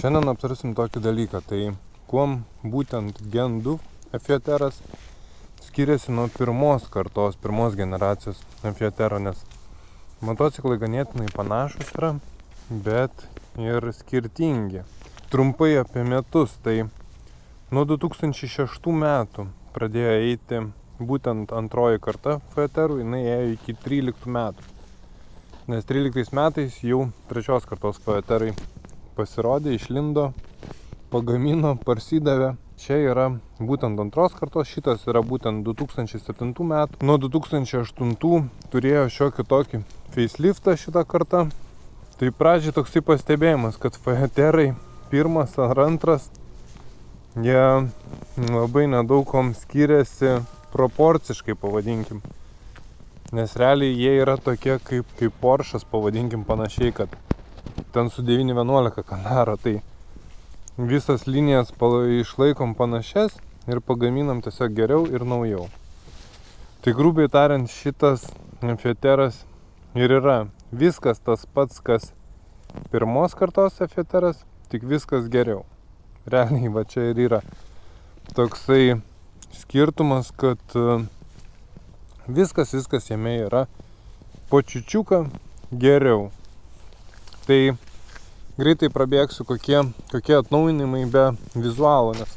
Šiandien aptarsim tokį dalyką, tai kuom būtent Gen 2 Efioteras skiriasi nuo pirmos kartos, pirmos generacijos Efiotero, nes motociklai ganėtinai panašus yra, bet ir skirtingi. Trumpai apie metus, tai nuo 2006 metų pradėjo eiti būtent antroji karta Efioterų, jinai ėjo iki 13 metų. Nes 13 metais jau trečios kartos Efioterai pasirodė, išlindo, pagamino, parsidavė. Čia yra būtent antros kartos, šitas yra būtent 2007 metų. Nuo 2008 turėjo šiokį tokį faceliftą šitą kartą. Tai pradžiai toksai pastebėjimas, kad Efioterai pirmas ar antras, jie labai nedaug kom skiriasi proporciškai, pavadinkim. Nes realiai jie yra tokie kaip Porsche'as, pavadinkim panašiai, kad ten su 911 ką daro, tai visas linijas išlaikom panašias ir pagaminam tiesiog geriau ir naujau. Tai grubiai tariant, šitas Efioteras ir yra viskas tas pats, kas pirmos kartos Efioteras, tik viskas geriau. Realiai va čia ir yra toksai skirtumas, kad viskas jame yra po čiučiuką geriau. Tai greitai prabėgsiu, kokie atnaujinimai be vizualo, nes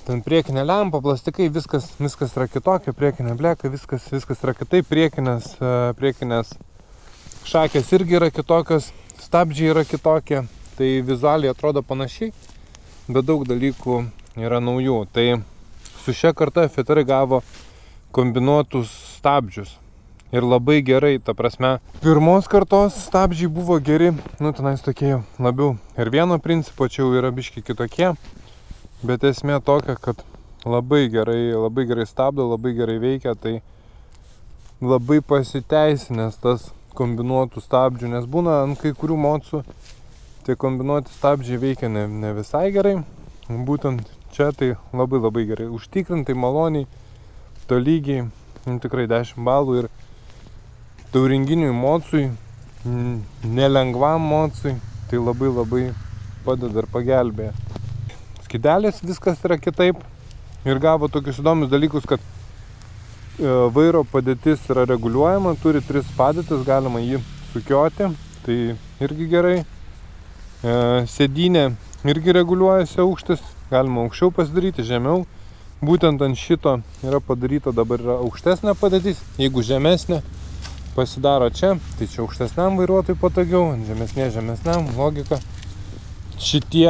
ten priekinė lempa, plastikai, viskas yra kitokia, priekinė bleka, viskas yra kitaip, priekinės šakės irgi yra kitokios, stabdžiai yra kitokie, tai vizualiai atrodo panašiai, bet daug dalykų yra naujų. Tai su šia karta Efioterai gavo kombinuotus stabdžius. Ir labai gerai, ta prasme, pirmos kartos stabdžiai buvo geri, tenais tokie labiau ir vieno principo, čia jau yra biški kitokie, bet esmė tokia, kad labai gerai stabdo, labai gerai veikia, tai labai pasiteisinęs tas kombinuotų stabdžių, nes būna ant kai kurių mocų tie kombinuoti stabdžiai veikia ne visai gerai, būtent čia tai labai gerai, užtikrintai, maloniai, tolygiai, tikrai 10 balų ir tauringiniui mocui, nelengvam mocui, tai labai padeda ir pagelbėja. Skydelės viskas yra kitaip ir gavo tokius įdomius dalykus, kad vairo padėtis yra reguliuojama, turi 3 padėtis, galima jį sukioti, tai irgi gerai. Sėdynė irgi reguliuojasi aukštis, galima aukščiau pasidaryti, žemiau. Būtent ant šito yra padaryta, dabar yra aukštesnė padėtis, jeigu žemesnė pasidaro čia, tai čia aukštesniam vairuotojui patogiau, žemesniam, logika. Šitie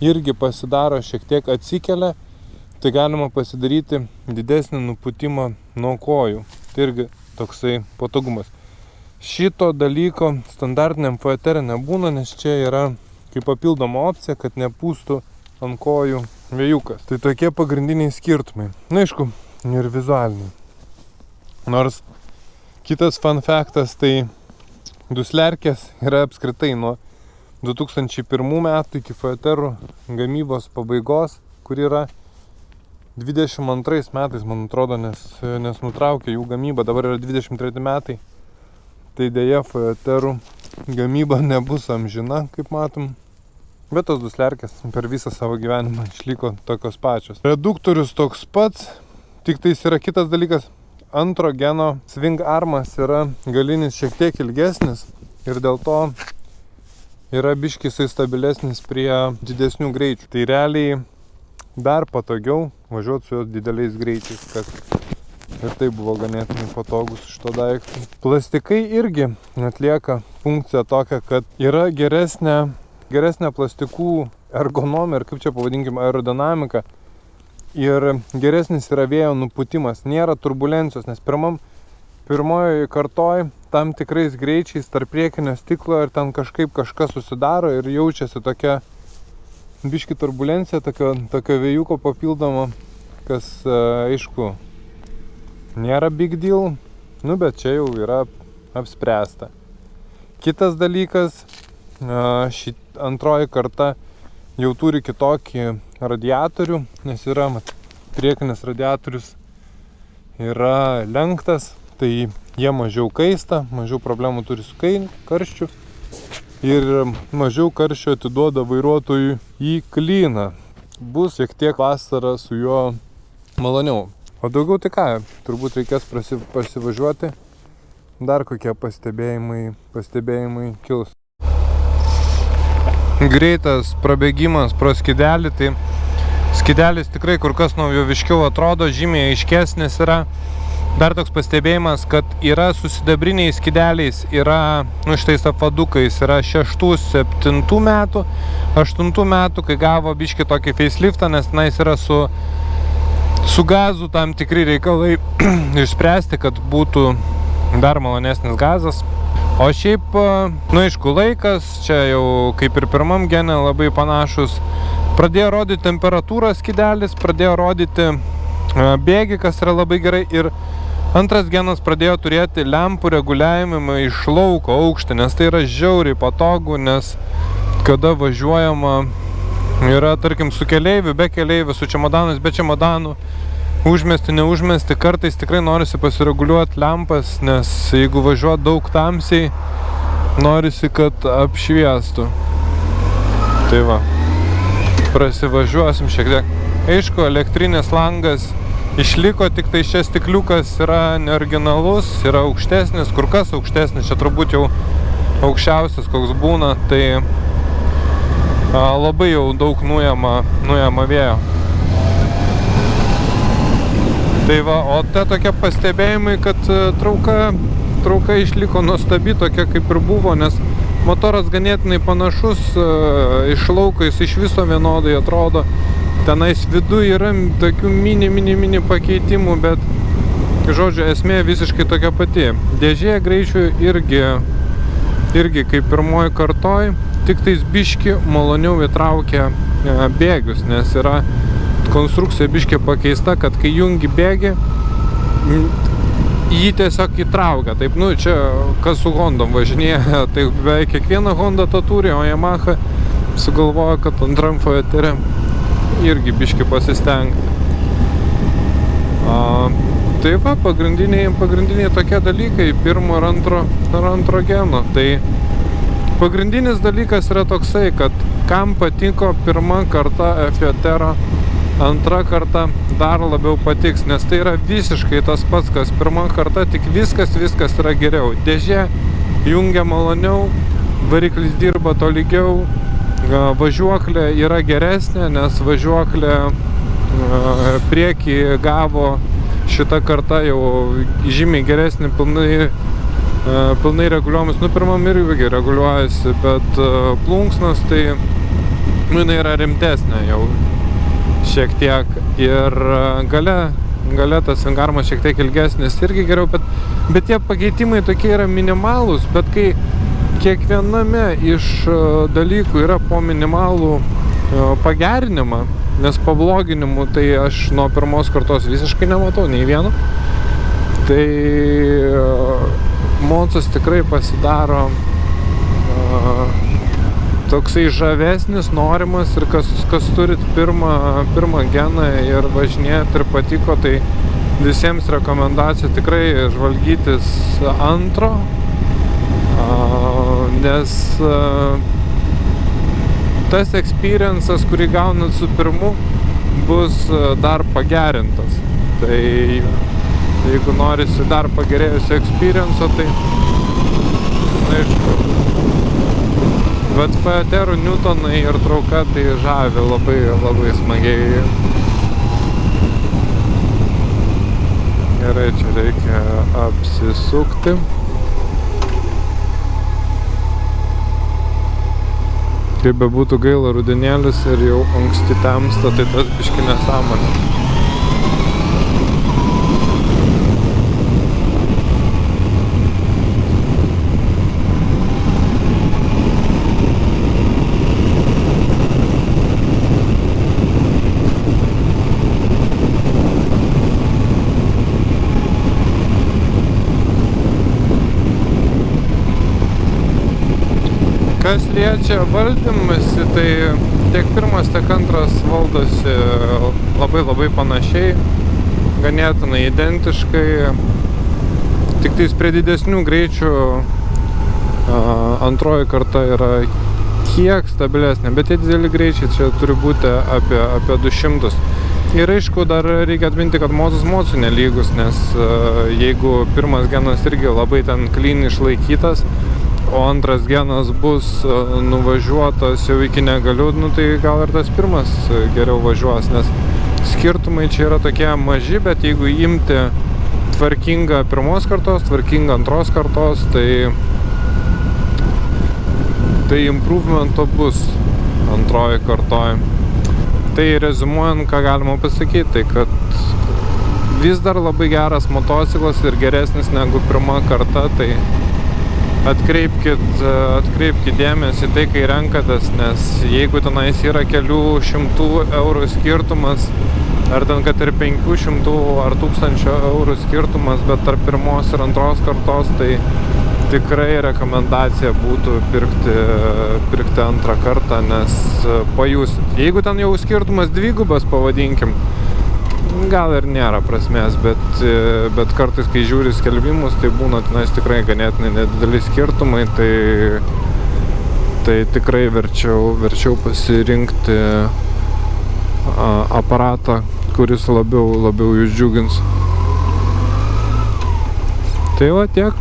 irgi pasidaro šiek tiek atsikelia, tai galima pasidaryti didesnį nuputimą nuo kojų. Tai irgi toksai patogumas. Šito dalyko standartiniam Efiotere nebūna, nes čia yra kaip papildoma opcija, kad nepūstų ant kojų vėjukas. Tai tokie pagrindiniai skirtumai. Na, aišku, ir vizualiniai. Nors kitas fun factas, tai duslerkės yra apskritai nuo 2001 metų iki Efioterų gamybos pabaigos, kur yra 22 metais, man atrodo, nes nutraukė jų gamybą, dabar yra 23 metai. Tai dėja Efioterų gamyba nebus amžina, kaip matom. Bet tos duslerkės per visą savo gyvenimą išliko tokios pačios. Reduktorius toks pats, tik tais yra kitas dalykas. Antro geno swing armas yra galinis šiek tiek ilgesnis ir dėl to yra biškis stabilesnis prie didesnių greičių. Tai realiai dar patogiau važiuoti su jos dideliais greičiais, kas ir tai buvo ganėtinai patogus šito daiktų. Plastikai irgi atlieka funkciją tokią, kad yra geresnė plastikų ergonomija, ir kaip čia pavadinkim, aerodinamika. Ir geresnis yra vėjo nupūtimas, nėra turbulencijos, nes pirmojoje kartoj tam tikrais greičiais tarp priekinio stiklo ir ten kažkas susidaro ir jaučiasi tokia biški turbulencija, tokio vėjuko papildoma, kas aišku nėra big deal, bet čia jau yra apspręsta. Kitas dalykas, antroji karta jau turi kitokį radiatorių, nes yra priekinis radiatorius yra lenktas, tai jie mažiau kaista, mažiau problemų turi su karščiu. ir mažiau karščio atiduoda vairuotojui į klyną. Bus šiek tiek vasarą su juo maloniau. O daugiau tai ką, turbūt reikės pasivažiuoti. Dar kokie pastebėjimai kils. Greitas prabėgimas pro skidelį, tai skidelis tikrai kur kas naujoviškiau atrodo, žymiai aiškesnis yra. Dar toks pastebėjimas, kad yra su sidabriniais skideliais, yra, šitais apvadukais, yra 6-7 metų, 8 metų, kai gavo biškį tokį faceliftą, nes tenais yra su gazu tam tikri reikalai išspręsti, kad būtų dar malonesnis gazas. O šiaip, aišku, laikas, čia jau kaip ir pirmam gene labai panašus. Pradėjo rodyti temperatūrą skidelis, pradėjo rodyti bėgį, kas yra labai gerai. Ir antras genas pradėjo turėti lempų reguliavimą iš lauko aukštį, nes tai yra žiauriai patogu, nes kada važiuojama yra, tarkim, su keleiviu, be keleiviu, su čemodanais, be čemodanų, užmesti, neužmesti, kartais tikrai norisi pasireguliuoti lempas, nes jeigu važiuot daug tamsiai, norisi, kad apšviestų. Tai va, prasivažiuosim šiek tiek. Aišku, elektrinis langas išliko, tik tai šis stikliukas yra neoriginalus, yra aukštesnis, kur kas aukštesnis, čia turbūt jau aukščiausias koks būna, tai labai jau daug nujama vėjo. Tai va, o te tokie pastebėjimai, kad trauka išliko nuostabi, tokia kaip ir buvo, nes motoras ganėtinai panašus, iš lauko jis iš viso vienodai atrodo. Tenais viduje yra tokių mini pakeitimų, bet, žodžiu, esmė visiškai tokia pati. Dėžė greičių irgi kaip pirmoji kartoj, tik tais biški maloniau įtraukia bėgius, nes yra konstrukcija biškė pakeista, kad kai jungi bėgį, jį tiesiog įtraukia. Taip, čia kas su Hondom važinėja, tai beveik kiekviena Honda tą turi, o Yamaha sugalvojo, kad antram fojetere irgi biškį pasistengti. Tai va, pagrindiniai tokie dalykai, pirmo ir antro geno. Tai pagrindinis dalykas yra toksai, kad kam patiko pirma karta FJT, antra karta dar labiau patiks, nes tai yra visiškai tas pats, kas pirma karta, tik viskas yra geriau. Dėžė jungia maloniau, variklis dirba tolygiau, važiuoklė yra geresnė, nes važiuoklė priekį gavo šita karta jau žymiai geresnį, pilnai reguliuojamas. Pirmam irgi reguliuojasi, bet plunksnas tai jinai yra rimtesnė jau šiek tiek. Ir gale tas svingarmas šiek tiek ilgesnis irgi geriau, bet tie pakeitimai tokie yra minimalūs, bet kai kiekviename iš dalykų yra po minimalų pagerinimą, nes pabloginimų tai aš nuo pirmos kartos visiškai nematau, nei vieno, tai Monsas tikrai pasidaro toksai žavesnis, norimas, ir kas turit pirmą geną ir važinėt ir patiko, tai visiems rekomendacija tikrai žvalgytis antro, nes tas experience'as, kurį gaunat su pirmu, bus dar pagerintas. Tai jeigu norisi dar pagerėjusio experience'o, tai aišku. Bet FJT Newtonai ir trauka tai žavi labai smagiai. Gerai, čia reikia apsisukti. Kaip bebūtų gaila, rudenėlis ir jau anksti temsta, tai tas biški nesąmonė. Kas liečia valdymasi, tai tiek pirmas, tiek antras valdosi labai panašiai, ganėtinai identiškai, tik tais prie didesnių greičių Antroji karta yra kiek stabilesnė, bet tie dideli greičiai čia turi būti apie 200. Ir aišku, dar reikia atminti, kad mocų nelygus, nes jeigu pirmas genas irgi labai ten clean išlaikytas, o antras genas bus nuvažiuotas jau iki negaliu, nu tai gal ir tas pirmas geriau važiuos, nes skirtumai čia yra tokie maži, bet jeigu imti tvarkingą pirmos kartos, tvarkingą antros kartos, tai improvemento bus antroji kartoj. Tai rezumuojant, ką galima pasakyti, tai kad vis dar labai geras motociklas ir geresnis negu pirma karta, tai atkreipkit dėmesį tai, kai renkatės, nes jeigu tenais yra kelių šimtų eurų skirtumas, ar ten kad ir 500 ar 1000 eurų skirtumas, bet tarp pirmos ir antros kartos, tai tikrai rekomendacija būtų pirkti antrą kartą, nes pajusit. Jeigu ten jau skirtumas dvigubas, pavadinkim, gal ir nėra prasmės, bet kartais, kai žiūri skelbimus, tai būna tenais tikrai ganėtinai nedideli skirtumai, tai tikrai verčiau pasirinkti aparatą, kuris labiau jūs džiugins. Tai va tiek.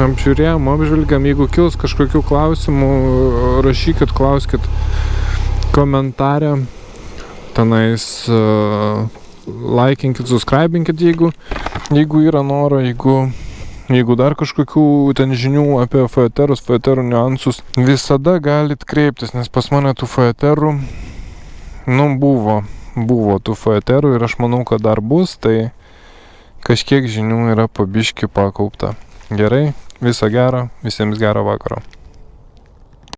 Apžiūrėjom, apžvelgiam, jeigu kils kažkokių klausimų, rašykit, klauskit komentarę, tenais laikinkit, subscribinkit, jeigu yra noro, jeigu dar kažkokių ten žinių apie faeterų niuansus, visada galit kreiptis, nes pas mane tų faeterų, buvo tų faeterų ir aš manau, kad dar bus, tai kažkiek žinių yra po biškį pakaupta. Gerai, viso gero, visiems gero vakaro.